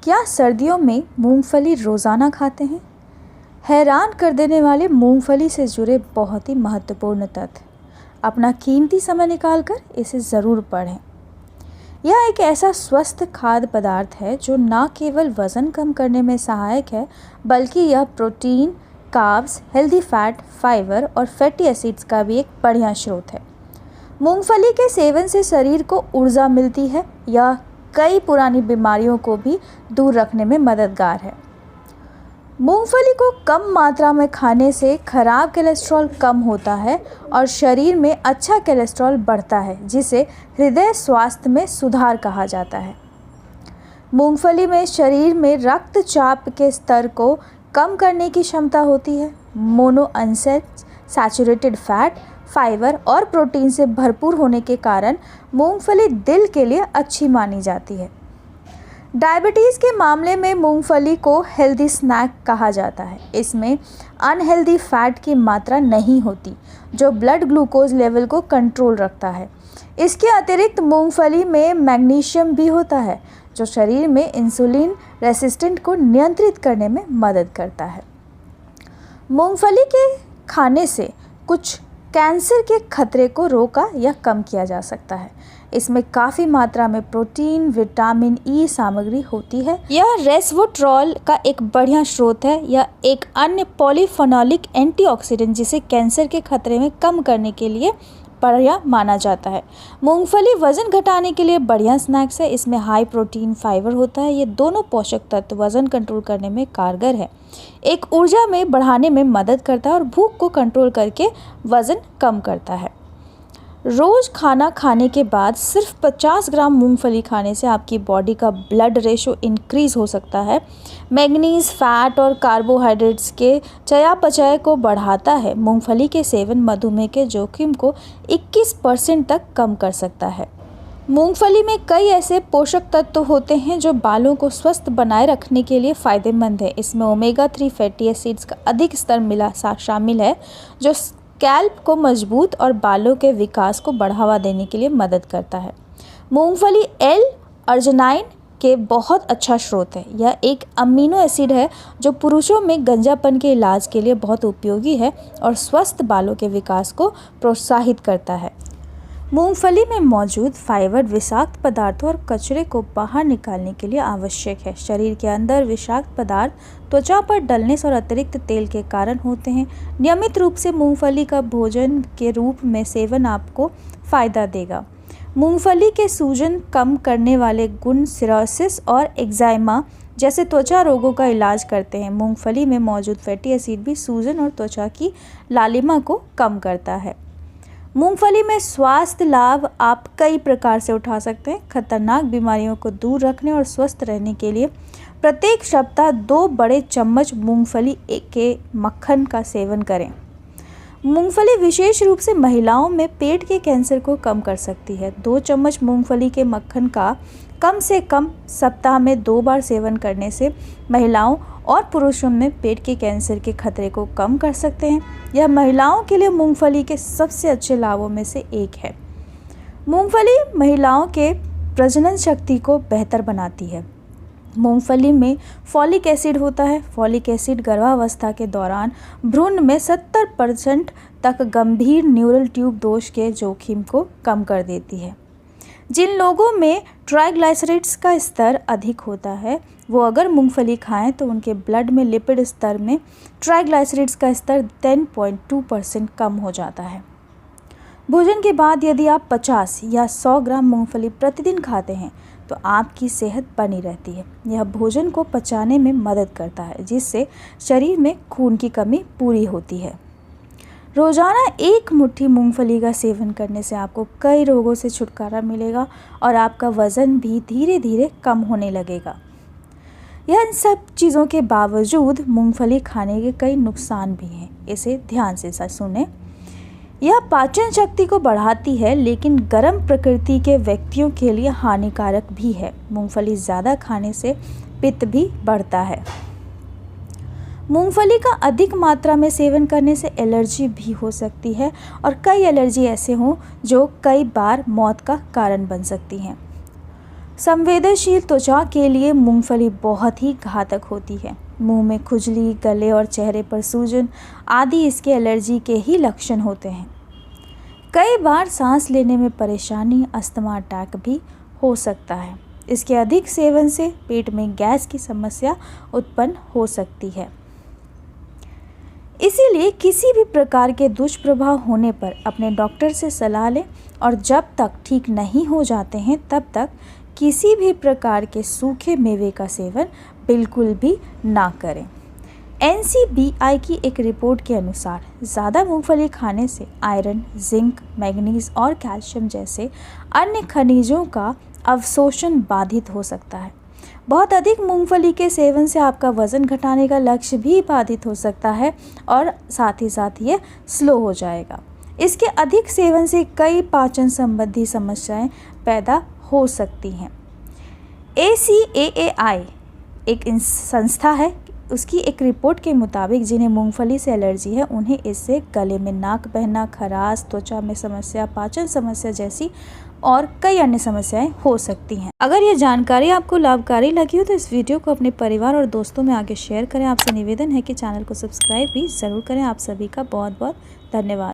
क्या सर्दियों में मूंगफली रोज़ाना खाते हैं? हैरान कर देने वाले मूंगफली से जुड़े बहुत ही महत्वपूर्ण तथ्य। अपना कीमती समय निकालकर इसे ज़रूर पढ़ें। यह एक ऐसा स्वस्थ खाद्य पदार्थ है जो न केवल वज़न कम करने में सहायक है, बल्कि यह protein, carbs, healthy fat, fibre और फैटी एसिड्स का भी एक बढ़िया स्रोत है। मूंगफली के सेवन से शरीर को ऊर्जा मिलती है। यह कई पुरानी बीमारियों को भी दूर रखने में मददगार है। मूंगफली को कम मात्रा में खाने से खराब कोलेस्ट्रॉल कम होता है और शरीर में अच्छा कोलेस्ट्रॉल बढ़ता है, जिसे हृदय स्वास्थ्य में सुधार कहा जाता है। मूंगफली में शरीर में रक्तचाप के स्तर को कम करने की क्षमता होती है। मोनोअनसैचुरेटेड फैट, फाइबर और प्रोटीन से भरपूर होने के कारण मूंगफली दिल के लिए अच्छी मानी जाती है। डायबिटीज़ के मामले में मूंगफली को हेल्दी स्नैक कहा जाता है। इसमें अनहेल्दी फैट की मात्रा नहीं होती, जो ब्लड ग्लूकोज लेवल को कंट्रोल रखता है। इसके अतिरिक्त मूंगफली में मैग्नीशियम भी होता है, जो शरीर में इंसुलिन रेसिस्टेंट को नियंत्रित करने में मदद करता है। मूंगफली के खाने से कुछ कैंसर के खतरे को रोका या कम किया जा सकता है। इसमें काफ़ी मात्रा में प्रोटीन, विटामिन ई सामग्री होती है। यह रेस्वेट्रॉल का एक बढ़िया स्रोत है। यह एक अन्य पॉलीफेनोलिक एंटीऑक्सीडेंट जिसे कैंसर के खतरे में कम करने के लिए बढ़िया माना जाता है। मूंगफली वज़न घटाने के लिए बढ़िया स्नैक्स है। इसमें हाई प्रोटीन, फाइबर होता है। ये दोनों पोषक तत्व वज़न कंट्रोल करने में कारगर है। एक ऊर्जा में बढ़ाने में मदद करता है और भूख को कंट्रोल करके वज़न कम करता है। रोज़ खाना खाने के बाद सिर्फ 50 ग्राम मूंगफली खाने से आपकी बॉडी का ब्लड रेशो इंक्रीज़ हो सकता है। मैंगनीज, फैट और कार्बोहाइड्रेट्स के चयापचय को बढ़ाता है। मूंगफली के सेवन मधुमेह के जोखिम को 21% तक कम कर सकता है। मूंगफली में कई ऐसे पोषक तत्व होते हैं जो बालों को स्वस्थ बनाए रखने के लिए फ़ायदेमंद है। इसमें ओमेगा 3 फैटी एसिड्स का अधिक स्तर शामिल है, जो स्कैल्प को मजबूत और बालों के विकास को बढ़ावा देने के लिए मदद करता है। मूंगफली L-अर्जिनाइन के बहुत अच्छा स्रोत है। यह एक अमीनो एसिड है जो पुरुषों में गंजापन के इलाज के लिए बहुत उपयोगी है और स्वस्थ बालों के विकास को प्रोत्साहित करता है। मूंगफली में मौजूद फाइबर विषाक्त पदार्थों और कचरे को बाहर निकालने के लिए आवश्यक है। शरीर के अंदर विषाक्त पदार्थ त्वचा पर डलने और अतिरिक्त तेल के कारण होते हैं। नियमित रूप से मूंगफली का भोजन के रूप में सेवन आपको फ़ायदा देगा। मूंगफली के सूजन कम करने वाले गुण सिरोसिस और एक्जिमा जैसे त्वचा रोगों का इलाज करते हैं। मूंगफली में मौजूद फैटी एसिड भी सूजन और त्वचा की लालिमा को कम करता है। मूंगफली में स्वास्थ्य लाभ आप कई प्रकार से उठा सकते हैं। खतरनाक बीमारियों को दूर रखने और स्वस्थ रहने के लिए प्रत्येक सप्ताह 2 बड़े चम्मच मूंगफली के मक्खन का सेवन करें। मूंगफली विशेष रूप से महिलाओं में पेट के कैंसर को कम कर सकती है। 2 चम्मच मूंगफली के मक्खन का कम से कम सप्ताह में 2 बार सेवन करने से महिलाओं और पुरुषों में पेट के कैंसर के खतरे को कम कर सकते हैं। यह महिलाओं के लिए मूंगफली के सबसे अच्छे लाभों में से एक है। मूंगफली महिलाओं के प्रजनन शक्ति को बेहतर बनाती है। मूंगफली में फॉलिक एसिड होता है। फॉलिक एसिड गर्भावस्था के दौरान भ्रूण में 70% तक गंभीर न्यूरल ट्यूब दोष के जोखिम को कम कर देती है। जिन लोगों में ट्राइग्लिसराइड्स का स्तर अधिक होता है, वो अगर मूंगफली खाएं तो उनके ब्लड में लिपिड स्तर में ट्राइग्लिसराइड्स का स्तर 10.2% कम हो जाता है। भोजन के बाद यदि आप 50 या 100 ग्राम मूंगफली प्रतिदिन खाते हैं तो आपकी सेहत बनी रहती है। यह भोजन को पचाने में मदद करता है, जिससे शरीर में खून की कमी पूरी होती है। रोज़ाना 1 मुट्ठी मूंगफली का सेवन करने से आपको कई रोगों से छुटकारा मिलेगा और आपका वज़न भी धीरे धीरे कम होने लगेगा। इन सब चीज़ों के बावजूद मूंगफली खाने के कई नुकसान भी हैं। इसे ध्यान से सुनें। यह पाचन शक्ति को बढ़ाती है, लेकिन गर्म प्रकृति के व्यक्तियों के लिए हानिकारक भी है। मूंगफली ज़्यादा खाने से पित्त भी बढ़ता है। मूंगफली का अधिक मात्रा में सेवन करने से एलर्जी भी हो सकती है और कई एलर्जी ऐसे हों जो कई बार मौत का कारण बन सकती हैं। संवेदनशील त्वचा के लिए मूंगफली बहुत ही घातक होती है। मुंह में खुजली, गले और चेहरे पर सूजन आदि इसके एलर्जी के ही लक्षण होते हैं। कई बार सांस लेने में परेशानी, अस्थमा अटैक भी हो सकता है। इसके अधिक सेवन से पेट में गैस की समस्या उत्पन्न हो सकती है। इसीलिए किसी भी प्रकार के दुष्प्रभाव होने पर अपने डॉक्टर से सलाह लें और जब तक ठीक नहीं हो जाते हैं तब तक किसी भी प्रकार के सूखे मेवे का सेवन बिल्कुल भी ना करें। NCBI की एक रिपोर्ट के अनुसार ज़्यादा मूंगफली खाने से आयरन, जिंक, मैग्नीज और कैल्शियम जैसे अन्य खनिजों का अवशोषण बाधित हो सकता है। बहुत अधिक मूंगफली के सेवन से आपका वज़न घटाने का लक्ष्य भी बाधित हो सकता है और साथ ही साथ ये स्लो हो जाएगा। इसके अधिक सेवन से कई पाचन संबंधी समस्याएं पैदा हो सकती हैं। ACAAI एक संस्था है, उसकी एक रिपोर्ट के मुताबिक जिन्हें मूंगफली से एलर्जी है उन्हें इससे गले में नाक बहना, खराश, त्वचा में समस्या, पाचन समस्या जैसी और कई अन्य समस्याएं हो सकती हैं। अगर ये जानकारी आपको लाभकारी लगी हो तो इस वीडियो को अपने परिवार और दोस्तों में आगे शेयर करें। आपसे निवेदन है कि चैनल को सब्सक्राइब भी ज़रूर करें। आप सभी का बहुत बहुत धन्यवाद।